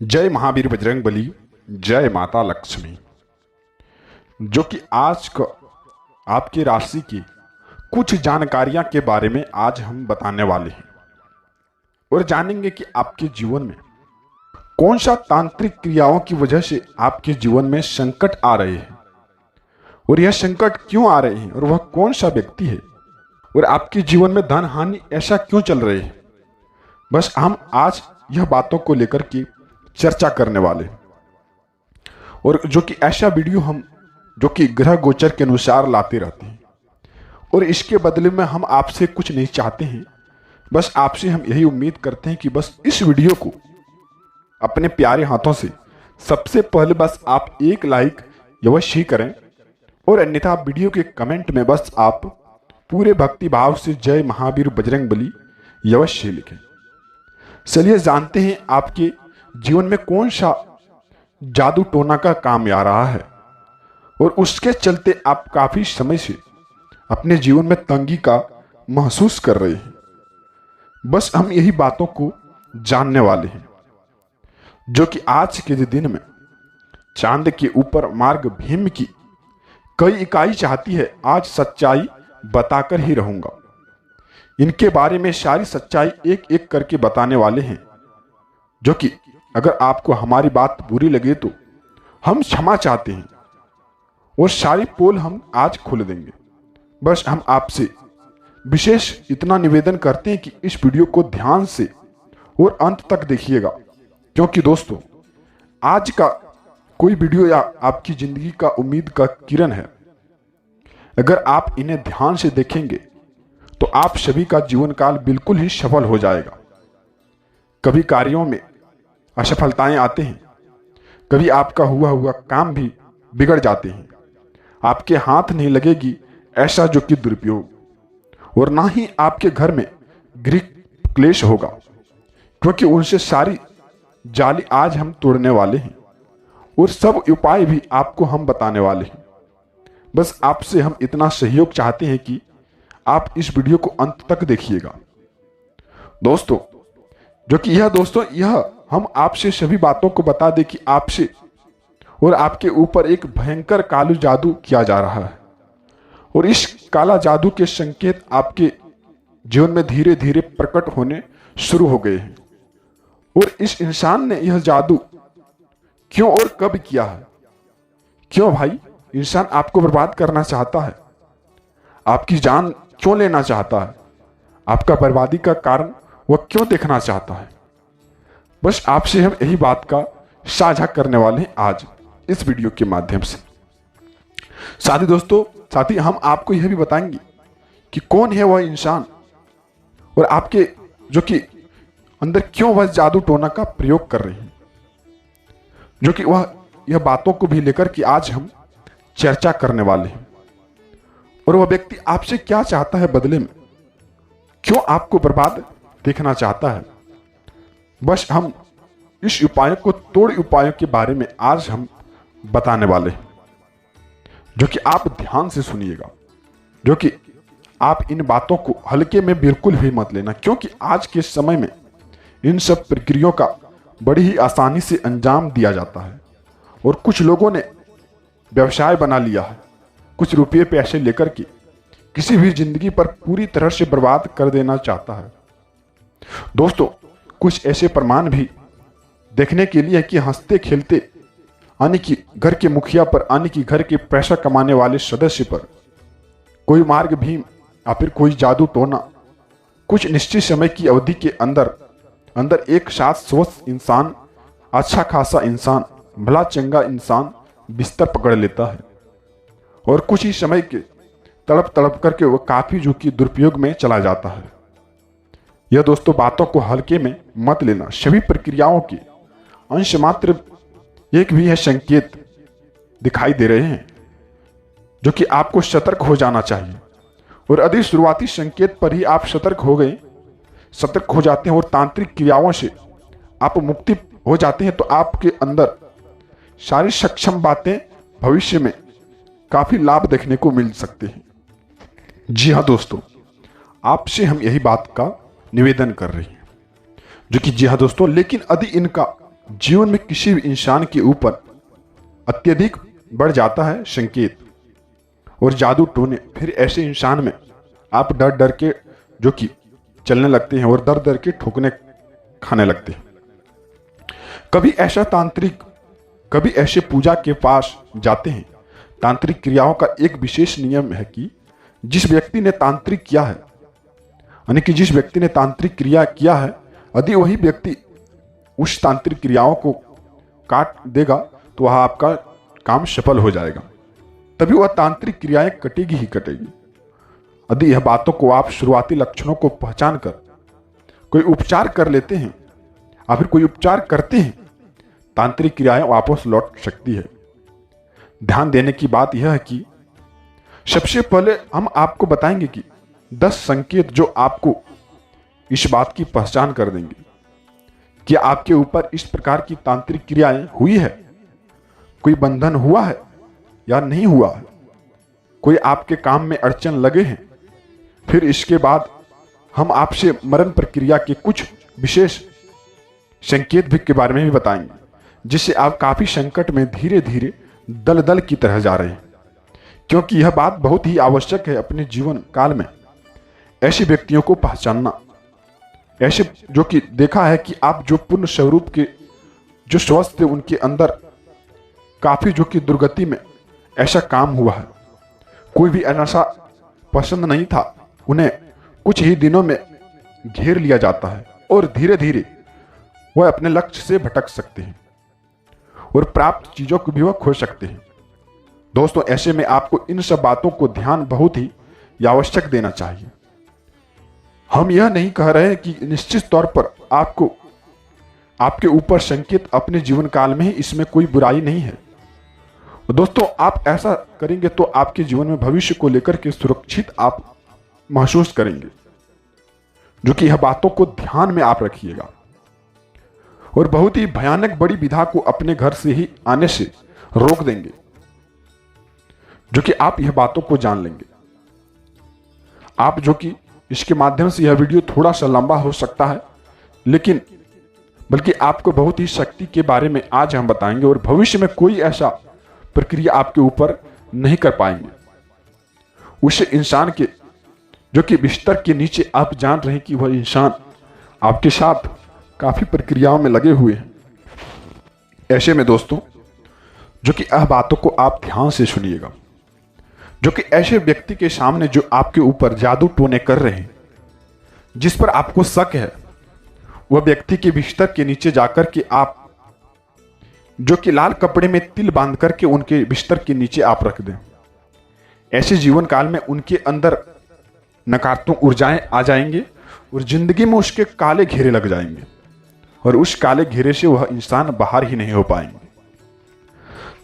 जय महावीर बजरंगबली, जय माता लक्ष्मी। जो कि आज का आपकी राशि की कुछ जानकारियां के बारे में आज हम बताने वाले हैं और जानेंगे कि आपके जीवन में कौन सा तांत्रिक क्रियाओं की वजह से आपके जीवन में संकट आ रहे हैं और यह संकट क्यों आ रहे हैं और वह कौन सा व्यक्ति है और आपके जीवन में धन हानि ऐसा क्यों चल रही है। बस हम आज यह बातों को लेकर के चर्चा करने वाले और जो कि ऐसा वीडियो हम जो कि ग्रह गोचर के अनुसार लाते रहते हैं और इसके बदले में हम आपसे कुछ नहीं चाहते हैं। बस आपसे हम यही उम्मीद करते हैं कि बस इस वीडियो को अपने प्यारे हाथों से सबसे पहले बस आप एक लाइक अवश्य ही करें और अन्यथा वीडियो के कमेंट में बस आप पूरे भक्ति भाव से जय महावीर बजरंगबली अवश्य लिखें। चलिए जानते हैं आपके जीवन में कौन सा जादू टोना का काम आ रहा है और उसके चलते आप काफी समय से अपने जीवन में तंगी का महसूस कर रहे हैं। बस हम यही बातों को जानने वाले हैं जो कि आज के दिन में चांद के ऊपर मार्ग भीम की कई इकाई चाहती है। आज सच्चाई बताकर ही रहूंगा। इनके बारे में सारी सच्चाई एक एक करके बताने वाले हैं जो कि अगर आपको हमारी बात बुरी लगे तो हम क्षमा चाहते हैं और सारी पोल हम आज खोल देंगे। बस हम आपसे विशेष इतना निवेदन करते हैं कि इस वीडियो को ध्यान से और अंत तक देखिएगा, क्योंकि दोस्तों आज का कोई वीडियो या आपकी जिंदगी का उम्मीद का किरण है। अगर आप इन्हें ध्यान से देखेंगे तो आप सभी का जीवन काल बिल्कुल ही सफल हो जाएगा। कभी कार्यों में असफलताएं आते हैं, कभी आपका हुआ काम भी बिगड़ जाते हैं। आपके हाथ नहीं लगेगी ऐसा जो कि दुरुपयोग, और ना ही आपके घर में गृह क्लेश होगा, क्योंकि उनसे सारी जाली आज हम तोड़ने वाले हैं और सब उपाय भी आपको हम बताने वाले हैं। बस आपसे हम इतना सहयोग चाहते हैं कि आप इस वीडियो को अंत तक देखिएगा दोस्तों। जो कि यह हम आपसे सभी बातों को बता दें कि आपसे और आपके ऊपर एक भयंकर कालू जादू किया जा रहा है और इस काला जादू के संकेत आपके जीवन में धीरे धीरे प्रकट होने शुरू हो गए हैं। और इस इंसान ने यह जादू क्यों और कब किया है? क्यों भाई इंसान आपको बर्बाद करना चाहता है? आपकी जान क्यों लेना चाहता है? आपका बर्बादी का कारण वह क्यों देखना चाहता है? बस आपसे हम यही बात का साझा करने वाले हैं आज इस वीडियो के माध्यम से। साथ ही हम आपको यह भी बताएंगे कि कौन है वह इंसान और आपके जो कि अंदर क्यों वह जादू टोना का प्रयोग कर रहे हैं, जो कि वह यह बातों को भी लेकर कि आज हम चर्चा करने वाले हैं। और वह व्यक्ति आपसे क्या चाहता है बदले में, क्यों आपको बर्बाद देखना चाहता है। बस हम इस उपायों को तोड़ उपायों के बारे में आज हम बताने वाले हैं, जो कि आप ध्यान से सुनिएगा, जो कि आप इन बातों को हल्के में बिल्कुल भी मत लेना, क्योंकि आज के समय में इन सब प्रक्रियाओं का बड़ी ही आसानी से अंजाम दिया जाता है और कुछ लोगों ने व्यवसाय बना लिया है। कुछ रुपये पैसे लेकर के किसी भी जिंदगी पर पूरी तरह से बर्बाद कर देना चाहता है। दोस्तों कुछ ऐसे प्रमाण भी देखने के लिए कि हंसते खेलते यानी कि घर के मुखिया पर यानी कि घर के पैसा कमाने वाले सदस्य पर कोई मार्ग भीम या फिर कोई जादू टोना कुछ निश्चित समय की अवधि के अंदर एक साथ स्वस्थ इंसान, अच्छा खासा इंसान, भला चंगा इंसान बिस्तर पकड़ लेता है और कुछ ही समय के तड़प करके वह काफी जो कि दुरुपयोग में चला जाता है। यह दोस्तों बातों को हल्के में मत लेना। सभी प्रक्रियाओं के अंश मात्र एक भी है संकेत दिखाई दे रहे हैं, जो कि आपको सतर्क हो जाना चाहिए। और यदि शुरुआती संकेत पर ही आप सतर्क हो जाते हैं और तांत्रिक क्रियाओं से आप मुक्ति हो जाते हैं तो आपके अंदर सारी सक्षम बातें भविष्य में काफी लाभ देखने को मिल सकते हैं। जी हाँ दोस्तों, आपसे हम यही बात का निवेदन कर रहे हैं, जो कि जी हाँ दोस्तों, लेकिन यदि इनका जीवन में किसी भी इंसान के ऊपर अत्यधिक बढ़ जाता है संकेत और जादू टोने, फिर ऐसे इंसान में आप डर डर के जो कि चलने लगते हैं और डर डर के ठोकने खाने लगते हैं। कभी ऐसा तांत्रिक, कभी ऐसे पूजा के पास जाते हैं। तांत्रिक क्रियाओं का एक विशेष नियम है कि जिस व्यक्ति ने तांत्रिक किया है, यानी कि जिस व्यक्ति ने तांत्रिक क्रिया किया है, यदि वही व्यक्ति उस तांत्रिक क्रियाओं को काट देगा तो वह आपका काम सफल हो जाएगा, तभी वह तांत्रिक क्रियाएं कटेगी ही कटेगी। यदि यह बातों को आप शुरुआती लक्षणों को पहचान कर कोई उपचार कर लेते हैं या फिर कोई उपचार करते हैं, तांत्रिक क्रियाएं वापस लौट सकती है। ध्यान देने की बात यह है कि सबसे पहले हम आपको बताएंगे कि 10 संकेत जो आपको इस बात की पहचान कर देंगे कि आपके ऊपर इस प्रकार की तांत्रिक क्रियाएं हुई है, कोई बंधन हुआ है या नहीं हुआ है, कोई आपके काम में अड़चन लगे हैं। फिर इसके बाद हम आपसे मरण प्रक्रिया के कुछ विशेष संकेत भी के बारे में भी बताएंगे, जिससे आप काफी संकट में धीरे धीरे दलदल की तरह जा रहे हैं। क्योंकि यह बात बहुत ही आवश्यक है अपने जीवन काल में ऐसे व्यक्तियों को पहचानना, ऐसे जो कि देखा है कि आप जो पूर्ण स्वरूप के जो स्वस्थ थे उनके अंदर काफी जो कि दुर्गति में ऐसा काम हुआ है। कोई भी ऐसा पसंद नहीं था, उन्हें कुछ ही दिनों में घेर लिया जाता है और धीरे धीरे वह अपने लक्ष्य से भटक सकते हैं और प्राप्त चीजों को भी वह खो सकते हैं। दोस्तों, ऐसे में आपको इन सब बातों को ध्यान बहुत ही आवश्यक देना चाहिए। हम यह नहीं कह रहे हैं कि निश्चित तौर पर आपको आपके ऊपर संकेत अपने जीवन काल में ही, इसमें कोई बुराई नहीं है। दोस्तों, आप ऐसा करेंगे तो आपके जीवन में भविष्य को लेकर के सुरक्षित आप महसूस करेंगे, जो कि यह बातों को ध्यान में आप रखिएगा और बहुत ही भयानक बड़ी विधा को अपने घर से ही आने से रोक देंगे, जो कि आप यह बातों को जान लेंगे। आप जो कि इसके माध्यम से यह वीडियो थोड़ा सा लंबा हो सकता है, लेकिन बल्कि आपको बहुत ही शक्ति के बारे में आज हम बताएंगे और भविष्य में कोई ऐसा प्रक्रिया आपके ऊपर नहीं कर पाएंगे। उस इंसान के जो कि बिस्तर के नीचे आप जान रहे हैं कि वह इंसान आपके साथ काफी प्रक्रियाओं में लगे हुए हैं। ऐसे में दोस्तों, जो कि यह बातों को आप ध्यान से सुनिएगा, जो कि ऐसे व्यक्ति के सामने जो आपके ऊपर जादू टोने कर रहे हैं, जिस पर आपको शक है, वह व्यक्ति के बिस्तर के नीचे जाकर के आप जो कि लाल कपड़े में तिल बांध करके उनके बिस्तर के नीचे आप रख दें। ऐसे जीवन काल में उनके अंदर नकारात्मक ऊर्जाएं आ जाएंगे और जिंदगी में उसके काले घेरे लग जाएंगे और उस काले घेरे से वह इंसान बाहर ही नहीं हो पाएंगे।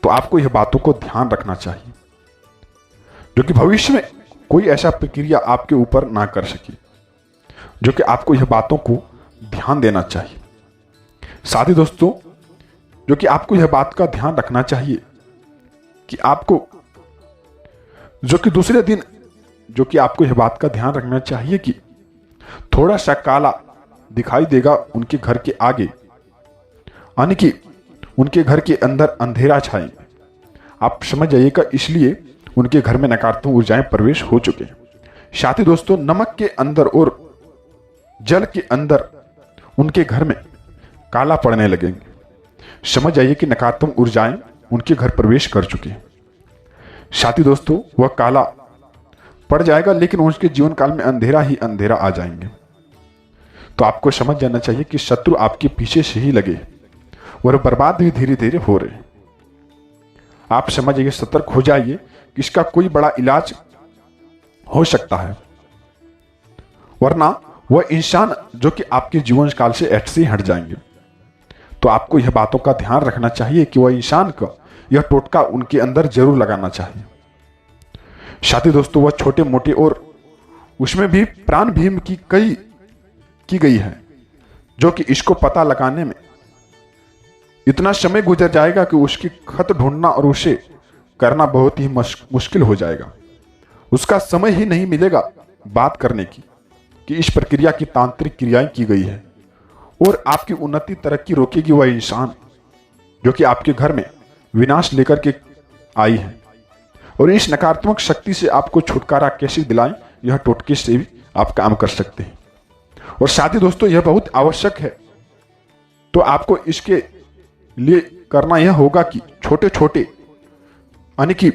तो आपको यह बातों को ध्यान रखना चाहिए, जो कि भविष्य में कोई ऐसा प्रक्रिया आपके ऊपर ना कर सके, जो कि आपको यह बातों को ध्यान देना चाहिए। साथ ही दोस्तों, जो कि आपको यह बात का ध्यान रखना चाहिए कि आपको जो कि दूसरे दिन जो कि आपको यह बात का ध्यान रखना चाहिए कि थोड़ा सा काला दिखाई देगा उनके घर के आगे, यानी कि उनके घर के अंदर अंधेरा छाएंगे। आप समझ जाइएगा, इसलिए उनके घर में नकारात्मक ऊर्जाएं प्रवेश हो चुके हैं। साथ ही दोस्तों, नमक के अंदर और जल के अंदर उनके घर में काला पड़ने लगेंगे। समझ जाइए कि नकारात्मक ऊर्जाएं उनके घर प्रवेश कर चुकी हैं। साथ ही दोस्तों, वह काला पड़ जाएगा, लेकिन उसके जीवन काल में अंधेरा ही अंधेरा आ जाएंगे। तो आपको समझ जाना चाहिए कि शत्रु आपके पीछे से ही लगे और बर्बाद भी धीरे धीरे हो रहे हैं। आप समझ जाइए, सतर्क हो जाइए कि इसका कोई बड़ा इलाज हो सकता है, वरना वह इंसान जो कि आपके जीवन काल से ऐसे ही हट जाएंगे। तो आपको यह बातों का ध्यान रखना चाहिए कि वह इंसान का यह टोटका उनके अंदर जरूर लगाना चाहिए। साथ ही दोस्तों, वह छोटे मोटे और उसमें भी प्राण भीम की कई की गई है, जो कि इसको पता लगाने में इतना समय गुजर जाएगा कि उसकी खत ढूंढना और उसे करना बहुत ही मुश्किल हो जाएगा। उसका समय ही नहीं मिलेगा बात करने की कि इस प्रक्रिया की तांत्रिक क्रियाएं की गई है। और आपकी उन्नति तरक्की रोकेगी वह इंसान जो कि आपके घर में विनाश लेकर के आई है। और इस नकारात्मक शक्ति से आपको छुटकारा कैसे दिलाएं, यह टोटके से भी आप काम कर सकते हैं। और साथ ही दोस्तों यह बहुत आवश्यक है, तो आपको इसके लिए करना यह होगा कि छोटे छोटे यानी कि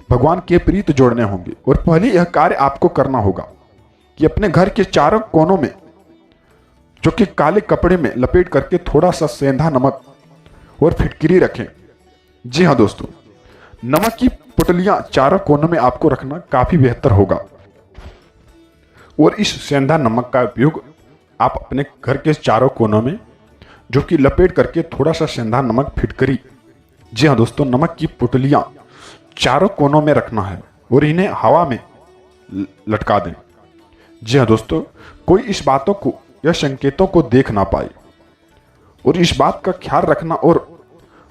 भगवान के प्रीत जोड़ने होंगे। और पहले यह कार्य आपको करना होगा कि अपने घर के चारों कोनों में जो कि काले कपड़े में लपेट करके थोड़ा सा सेंधा नमक और फिटकिरी रखें। जी हाँ दोस्तों, नमक की पुटलियां चारों कोनों में आपको रखना काफी बेहतर होगा। और इस सेंधा नमक का उपयोग आप अपने घर के चारों कोनों में जो कि लपेट करके थोड़ा सा सेंधा नमक फिटकरी, जी हाँ दोस्तों, नमक की पुटलियां चारों कोनों में रखना है और इन्हें हवा में लटका दें। जी हाँ दोस्तों, कोई इस बातों को या संकेतों को देख ना पाए। और इस बात का ख्याल रखना और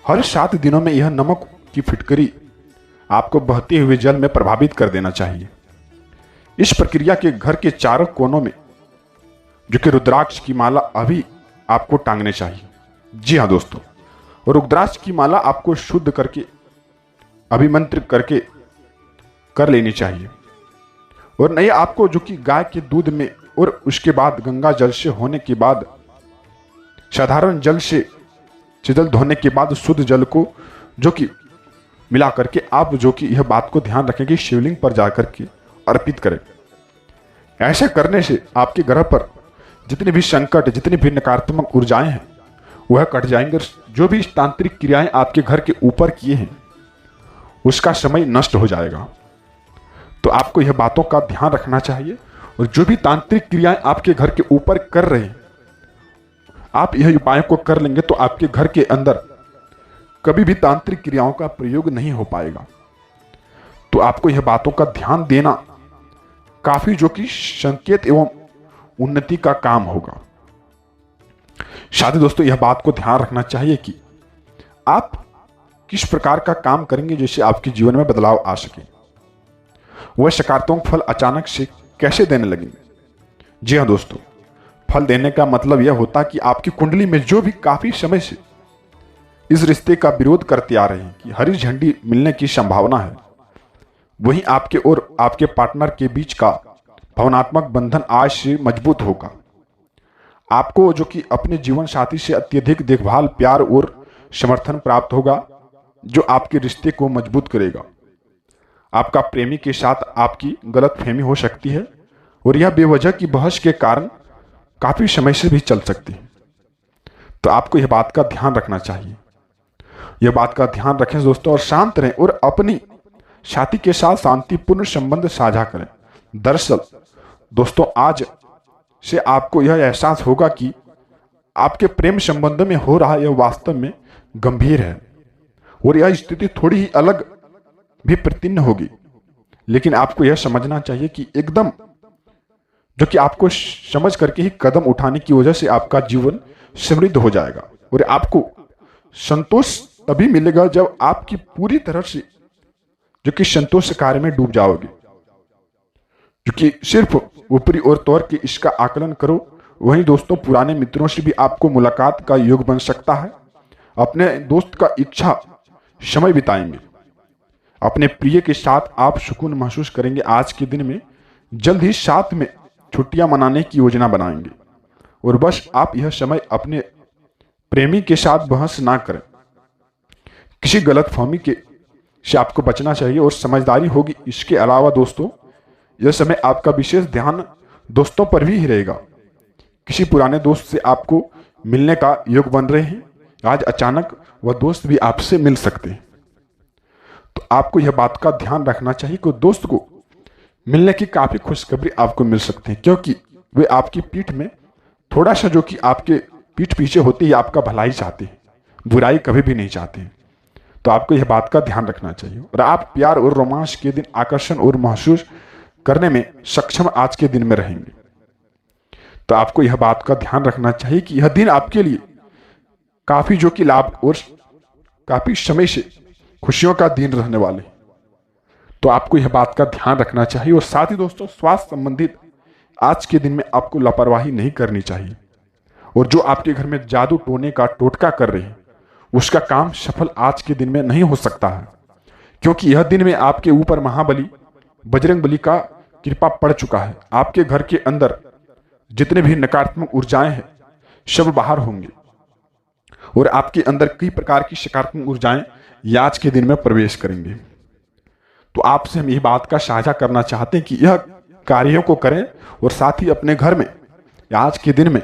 हर 7 दिनों में यह नमक की फिटकरी आपको बहते हुए जल में प्रभावित कर देना चाहिए। इस प्रक्रिया के घर के चारों कोनों में जो कि रुद्राक्ष की माला अभी आपको टांगने चाहिए। जी हाँ दोस्तों, और रुद्राक्ष की माला आपको शुद्ध करके अभिमंत्रित करके कर लेनी चाहिए। और नहीं आपको जो कि गाय के दूध में और उसके बाद गंगा जल से होने के बाद साधारण जल से जल धोने के बाद शुद्ध जल को जो कि मिला करके आप जो कि यह बात को ध्यान रखें कि शिवलिंग पर जाकर के अर्पित करें। ऐसा करने से आपके ग्रह पर जितने भी संकट, जितनी भी नकारात्मक ऊर्जाएं हैं वह कट जाएंगे। जो भी तांत्रिक क्रियाएं आपके घर के ऊपर किए हैं उसका समय नष्ट हो जाएगा। तो आपको यह बातों का ध्यान रखना चाहिए। और जो भी तांत्रिक क्रियाएं आपके घर के ऊपर कर रहे हैं, आप यह उपायों को कर लेंगे तो आपके घर के अंदर कभी भी तांत्रिक क्रियाओं का प्रयोग नहीं हो पाएगा। तो आपको यह बातों का ध्यान देना काफी जो कि संकेत एवं उन्नति का काम होगा। साथ ही दोस्तों यह बात को ध्यान रखना चाहिए कि आप किस प्रकार का काम करेंगे जिससे आपके जीवन में बदलाव आ सके, वह सकारात्मक फल अचानक से कैसे देने लगेंगे। जी हाँ दोस्तों, फल देने का मतलब यह होता कि आपकी कुंडली में जो भी काफी समय से इस रिश्ते का विरोध करते आ रहे हैं कि हरी झंडी मिलने की संभावना है, वहीं आपके और आपके पार्टनर के बीच का भावनात्मक बंधन आज से मजबूत होगा। आपको जो कि अपने जीवन साथी से अत्यधिक देखभाल, प्यार और समर्थन प्राप्त होगा जो आपके रिश्ते को मजबूत करेगा। आपका प्रेमी के साथ आपकी गलतफहमी हो सकती है और यह बेवजह की बहस के कारण काफी समय से भी चल सकती है। तो आपको यह बात का ध्यान रखना चाहिए। यह बात का ध्यान रखें दोस्तों और शांत रहें और अपनी साथी के साथ शांतिपूर्ण संबंध साझा करें। दरअसल दोस्तों आज से आपको यह एहसास होगा कि आपके प्रेम संबंध में हो रहा यह वास्तव में गंभीर है और यह स्थिति थोड़ी ही अलग भी प्रतीर्ण होगी, लेकिन आपको यह समझना चाहिए कि एकदम जो कि आपको समझ करके ही कदम उठाने की वजह से आपका जीवन समृद्ध हो जाएगा। और आपको संतोष तभी मिलेगा जब आपकी पूरी तरह से जो कि संतोष कार्य में डूब जाओगे। जो कि सिर्फ ऊपरी और तौर के इसका आकलन करो, वहीं दोस्तों पुराने मित्रों से भी आपको मुलाकात का योग बन सकता है। अपने दोस्त का इच्छा समय बिताएंगे, अपने प्रिय के साथ आप सुकून महसूस करेंगे। आज के दिन में जल्द ही साथ में छुट्टियां मनाने की योजना बनाएंगे और बस आप यह समय अपने प्रेमी के साथ बहस ना करें। किसी गलतफहमी के से आपको बचना चाहिए और समझदारी होगी। इसके अलावा दोस्तों यह समय आपका विशेष ध्यान दोस्तों पर भी ही रहेगा। किसी पुराने दोस्त से आपको मिलने का योग बन रहे हैं, आज अचानक वह दोस्त भी आपसे मिल सकते हैं। तो आपको यह बात का ध्यान रखना चाहिए कि दोस्त को मिलने की काफी खुशखबरी आपको मिल सकते हैं, क्योंकि वे आपकी पीठ में थोड़ा सा जो कि आपके पीठ पीछे होते ही आपका भलाई चाहते हैं, बुराई कभी भी नहीं चाहते हैं। तो आपको यह बात का ध्यान रखना चाहिए और आप प्यार और रोमांस के दिन आकर्षण और महसूस करने में सक्षम आज के दिन में रहेंगे। तो आपको यह बात का ध्यान रखना चाहिए कि यह दिन आपके लिए काफी जो कि लाभ और काफी समय से खुशियों का दिन रहने वाले। तो आपको यह बात का ध्यान रखना चाहिए और साथ ही दोस्तों स्वास्थ्य संबंधित आज के दिन में आपको लापरवाही नहीं करनी चाहिए और जो आपके घर में जादू टोने का टोटका कर रहे हैं उसका काम सफल आज के दिन में नहीं हो सकता है, क्योंकि यह दिन में आपके ऊपर महाबली बजरंग बली का कृपा पड़ चुका है। आपके घर के अंदर जितने भी नकारात्मक ऊर्जाएं हैं सब बाहर होंगे और आपके अंदर कई प्रकार की सकारात्मक ऊर्जाएं आज के दिन में प्रवेश करेंगे। तो आपसे हम यह बात का साझा करना चाहते हैं कि यह कार्यों को करें और साथ ही अपने घर में आज के दिन में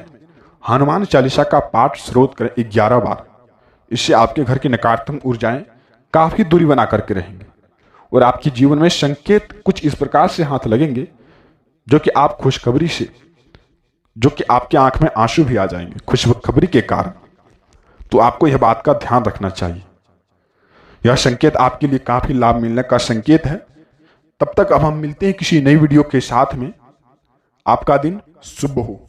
हनुमान चालीसा का पाठ स्रोत करें 11 बार। इससे आपके घर की नकारात्मक ऊर्जाएं काफी दूरी बना करके रहेंगे और आपके जीवन में संकेत कुछ इस प्रकार से हाथ लगेंगे जो कि आप खुशखबरी से, जो कि आपके आंख में आंसू भी आ जाएंगे खुशखबरी के कारण। तो आपको यह बात का ध्यान रखना चाहिए। यह संकेत आपके लिए काफी लाभ मिलने का संकेत है। तब तक अब हम मिलते हैं किसी नई वीडियो के साथ में। आपका दिन शुभ हो।